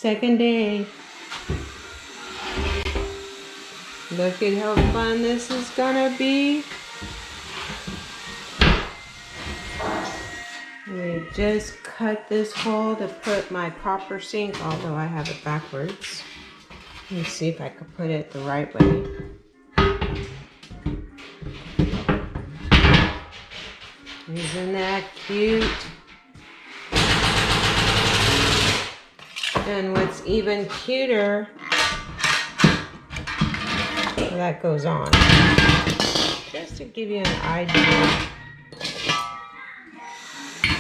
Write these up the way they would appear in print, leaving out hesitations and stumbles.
Second day. Look at how fun this is gonna be. We just cut this hole to put my copper sink, although I have it backwards. Let me see if I can put it the right way. Isn't that cute? And what's even cuter, well, that goes on. Just to give you an idea.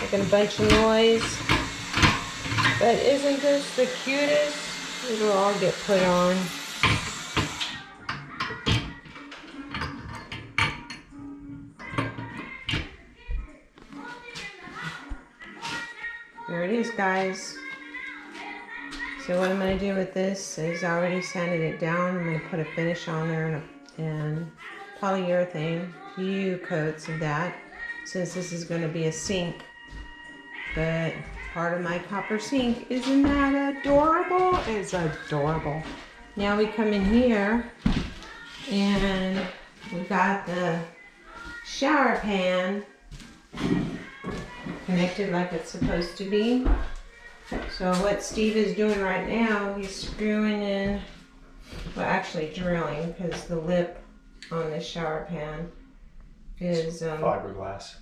Making a bunch of noise. But isn't this the cutest? It'll all get put on. There it is, guys. So what I'm going to do with this is I already sanded it down. I'm going to put a finish on there and polyurethane, a few coats of that, since this is going to be a sink. But part of my copper sink, isn't that adorable? It's adorable. Now we come in here and we got the shower pan connected like it's supposed to be. So what Steve is doing right now, he's screwing in, well actually drilling, because the lip on the shower pan is fiberglass.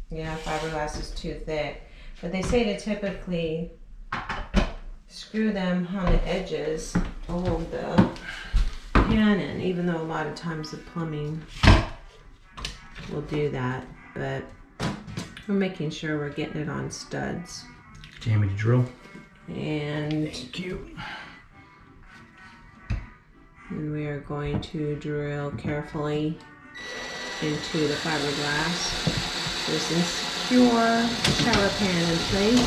Yeah, fiberglass is too thick. But they say to typically screw them on the edges to hold the pan in, even though a lot of times the plumbing will do that. But we're making sure we're getting it on studs. Jamie to drill. And thank you. And we are going to drill carefully into the fiberglass. This is secure shower pan in place.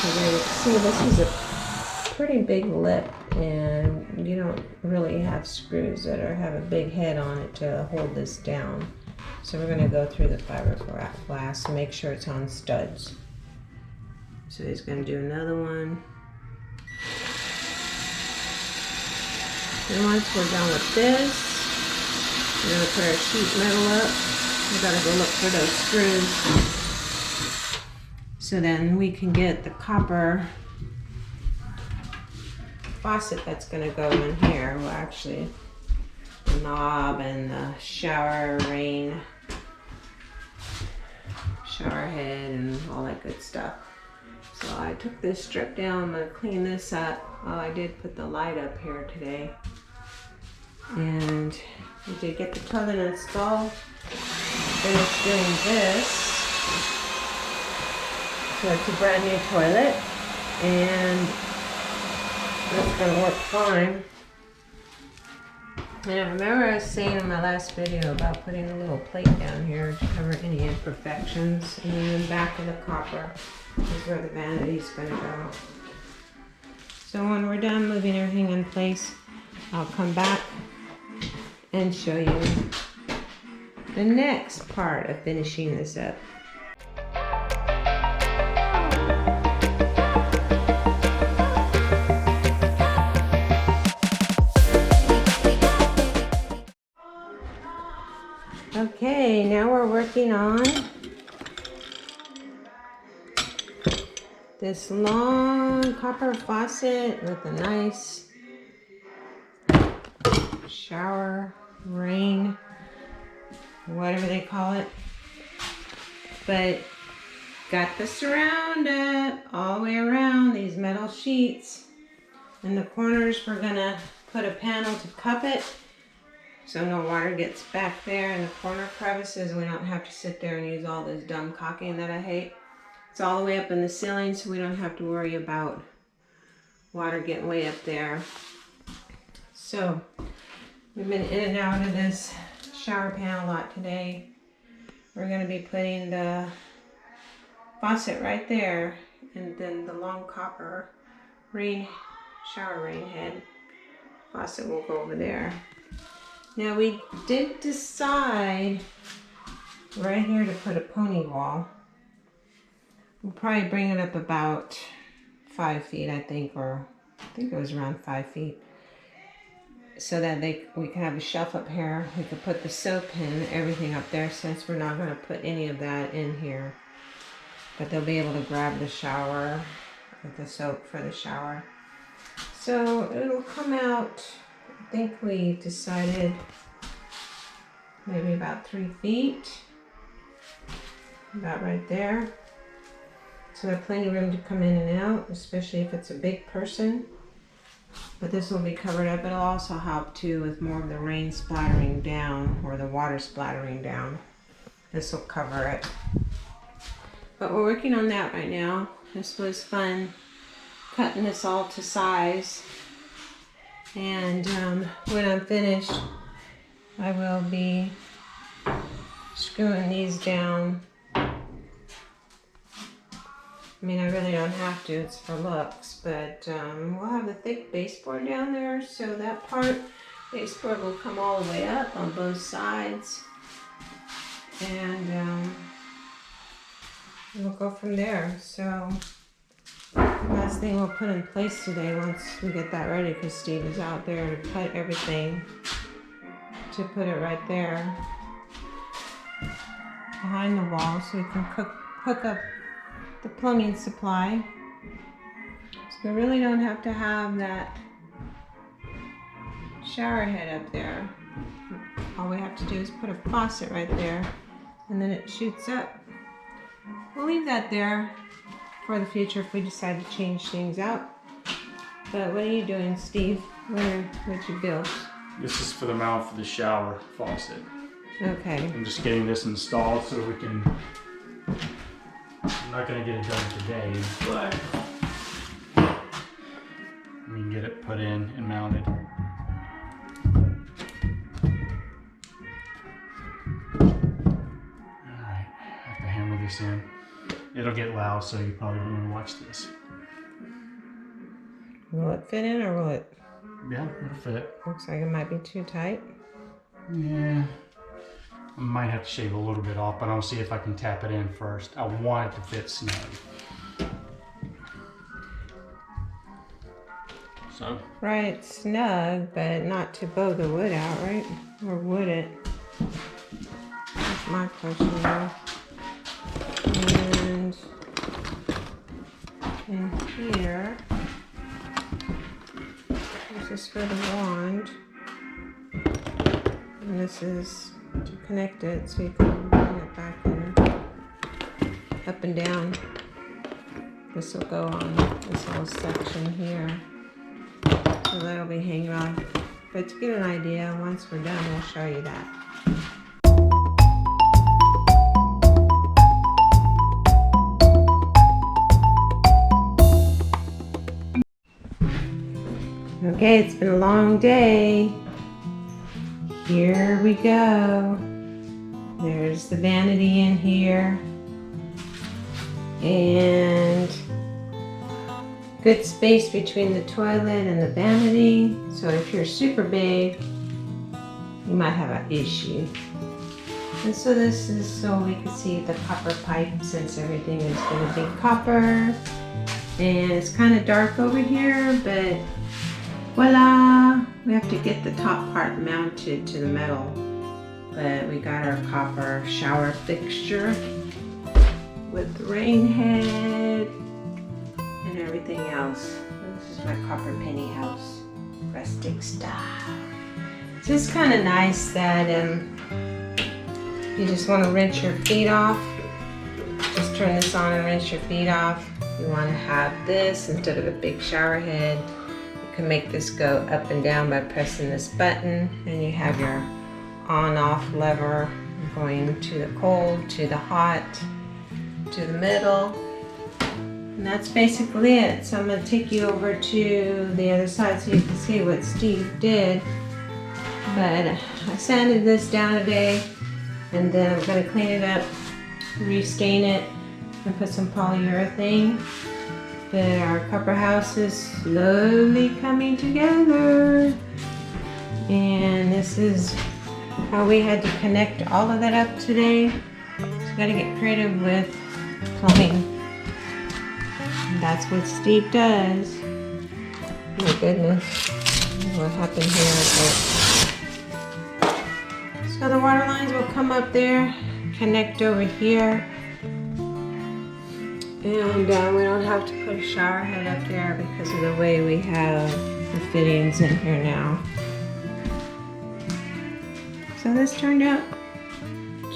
So there you see, this is a pretty big lip, and you don't really have screws that have a big head on it to hold this down. So we're going to go through the fiberglass and make sure it's on studs. So he's going to do another one. And once we're done with this, we're going to put our sheet metal up. We got to go look for those screws. So then we can get the copper faucet that's going to go in here. Well, actually, the knob and the shower head and all that good stuff. So I took this strip down. I'm going to clean this up. Oh, I did put the light up here today. And we did get the toilet installed. Finished doing this. So it's a brand new toilet. And it's going to work fine. And I remember I was saying in my last video about putting a little plate down here to cover any imperfections. And then the back of the copper is where the vanity's going to go. So when we're done moving everything in place, I'll come back and show you the next part of finishing this up. Okay, now we're working on this long copper faucet with a nice shower, rain, whatever they call it. But got the surround up all the way around these metal sheets. In the corners we're gonna put a panel to cup it so no water gets back there in the corner crevices. We don't have to sit there and use all this dumb caulking that I hate. It's all the way up in the ceiling, so we don't have to worry about water getting way up there. So we've been in and out of this shower pan a lot today. We're going to be putting the faucet right there, and then the long copper shower rain head faucet will go over there. Now we did decide right here to put a pony wall. We'll probably bring it up about 5 feet, I think, or I think it was around 5 feet. So that we can have a shelf up here. We could put the soap and everything up there since we're not going to put any of that in here. But they'll be able to grab the shower with the soap for the shower. So it'll come out, I think we decided maybe about 3 feet. About right there. So there's plenty of room to come in and out, especially if it's a big person. But this will be covered up. It'll also help too with more of the rain splattering down or the water splattering down. This will cover it. But we're working on that right now. This was fun, cutting this all to size. And when I'm finished, I will be screwing these down. I mean, I really don't have to, it's for looks, but we'll have the thick baseboard down there, so that baseboard will come all the way up on both sides. And we'll go from there. So, last thing we'll put in place today once we get that ready, because Steve is out there to cut everything, to put it right there behind the wall so we can hook up the plumbing supply. So we really don't have to have that shower head up there. All we have to do is put a faucet right there and then it shoots up. We'll leave that there for the future if we decide to change things out. But what are you doing, Steve? What'd you build? This is for the mount for the shower faucet. Okay. I'm just getting this installed so we can. I'm not gonna get it done today, but we can get it put in and mounted. Alright, I have to hammer this in. It'll get loud, so you probably don't want to watch this. Will it fit in or will it? Yeah, it'll fit. Looks like it might be too tight. Yeah. I might have to shave a little bit off, but I'll see if I can tap it in first. I want it to fit snug. So? Right, snug, but not to bow the wood out, right? Or would it? That's my question though. And in here, this is for the wand. And this is to connect it so you can bring it back in, up and down. This will go on this whole section here. So that'll be hanging on. But to get an idea, once we're done, we'll show you that. Okay, it's been a long day. Here we go. There's the vanity in here. And good space between the toilet and the vanity. So if you're super big, you might have an issue. And so this is so we can see the copper pipe since everything is going to be copper. And it's kind of dark over here, but voila! We have to get the top part mounted to the metal. But we got our copper shower fixture with the rain head and everything else. This is my copper penny house, rustic style. It's just kind of nice that you just want to rinse your feet off. Just turn this on and rinse your feet off. You want to have this instead of a big shower head. You can make this go up and down by pressing this button, and you have your on-off lever going to the cold, to the hot, to the middle. And that's basically it. So I'm going to take you over to the other side so you can see what Steve did. But I sanded this down today, and then I'm going to clean it up, restain it, and put some polyurethane. But our copper house is slowly coming together. And this is how we had to connect all of that up today. Gotta get creative with plumbing. And that's what Steve does. My goodness. What happened here? So the water lines will come up there, connect over here. And we don't have to put a shower head up there because of the way we have the fittings in here now. So this turned out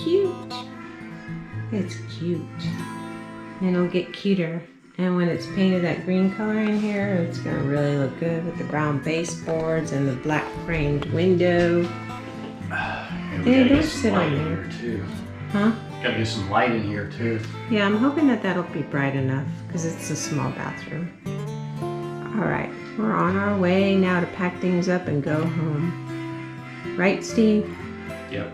cute. It's cute. And it'll get cuter. And when it's painted that green color in here, it's gonna really look good with the brown baseboards and the black framed window. Maybe don't sit on there. Here too. Huh? Gotta get some light in here too. Yeah, I'm hoping that that'll be bright enough because it's a small bathroom. All right, we're on our way now to pack things up and go home. Right, Steve? Yep.